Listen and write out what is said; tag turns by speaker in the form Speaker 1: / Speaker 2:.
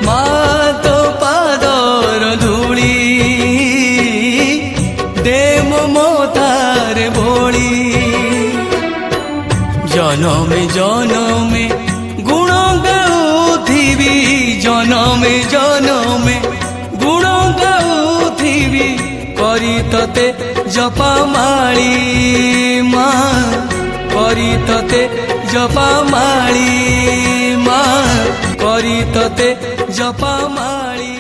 Speaker 1: মা তো পাদর ধূলি দে মমতার বলি জনমে জনমে গুণ গাউথিবি জনমে জনমে গুণ গাউথিবি করি ততে জপামাଳି মা করি ততে জপামাଳି মা করি ততে জপামাଳି।